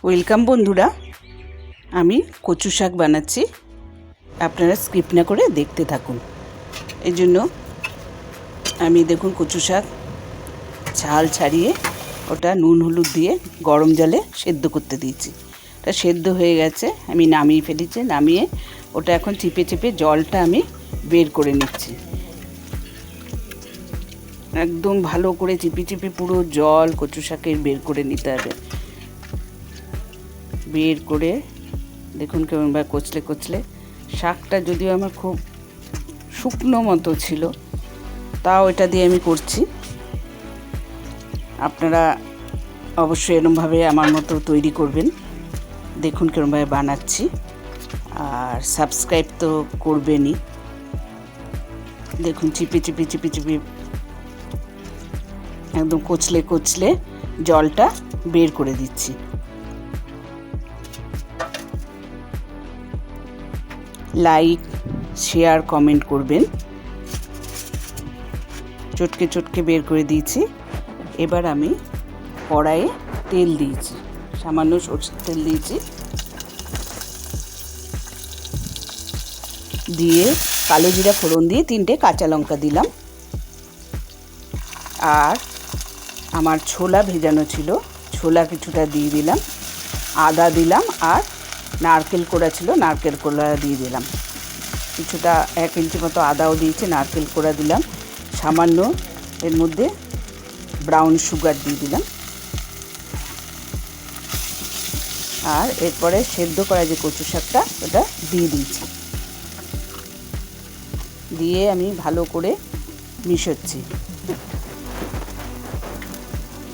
Welcome বন্ধুরা, আমি কচু শাক বানাচ্ছি। আপনারা স্কিপ না করে দেখতে থাকুন। এই জন্য আমি দেখুন কচু শাক ছাল ছাড়িয়ে ওটা নুন হলুদ দিয়ে গরম জলে সেদ্ধ করতে দিয়েছি। ওটা সেদ্ধ হয়ে গেছে, আমি নামিয়ে ফেলেছি। নামিয়ে ওটা এখন চিপে চিপে জলটা আমি বের করে নিচ্ছি। একদম ভালো করে চিপে চিপে পুরো জল কচু শাকের বের করে নিতে হবে। বের করে দেখুন কেমনভাবে কচলে কচলে শাকটা যদিও আমার খুব শুকনো মতো ছিল, তাও এটা দিয়ে আমি করছি। আপনারা অবশ্যই এরমভাবে আমার মতো তৈরি করবেন। দেখুন কেরমভাবে বানাচ্ছি, আর সাবস্ক্রাইব তো করবেনই। দেখুন চিপে চিপে চিপে চিপে একদম কচলে কচলে জলটা বের করে দিচ্ছি। লাইক, শেয়ার, কমেন্ট করবেন। চটকে চটকে বের করে দিয়েছি। এবার আমি কড়াইয়ে তেল দিয়েছি, সামান্য সরষের তেল দিয়েছি। দিয়ে কালো জিরা ফোড়ন দিয়ে 3টে কাঁচা লঙ্কা দিলাম। আর আমার ছোলা ভেজানো ছিল, ছোলা কিছুটা দিয়ে দিলাম। আদা দিলাম, আর নারকেল কোড়া ছিল, নারকেল কোড়া দিয়ে দিলাম। কিছুটা 1 ইঞ্চি মতো আদাও দিয়েছি, নারকেল কোড়া দিলাম। সামান্য এর মধ্যে ব্রাউন সুগার দিয়ে দিলাম। আর এরপরে সেদ্ধ করা যে কচু শাকটা ওটা দিয়ে দিয়েছি। দিয়ে আমি ভালো করে মিশাচ্ছি।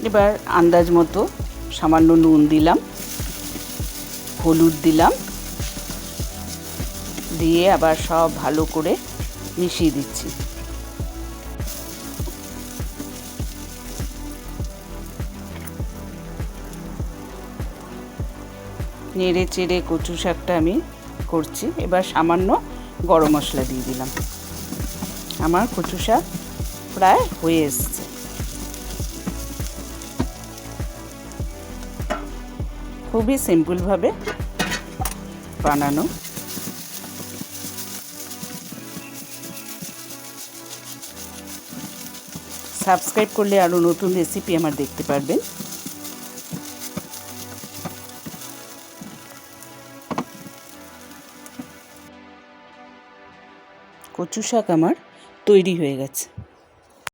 এবার আন্দাজ মতো সামান্য নুন দিলাম, হলুদ দিলাম, দিয়ে আবার সব ভালো করে মিশিয়ে দিচ্ছি। নেড়ে চেড়ে কচু শাকটা আমি করছি। এবার সামান্য গরম মশলা দিয়ে দিলাম। আমার কচু শাক প্রায় হয়ে এসছে। খুবই সিম্পলভাবে বানানো। সাবস্ক্রাইব করলে আরও নতুন রেসিপি আমার দেখতে পারবেন। কচু শাক আমার তৈরি হয়ে গেছে।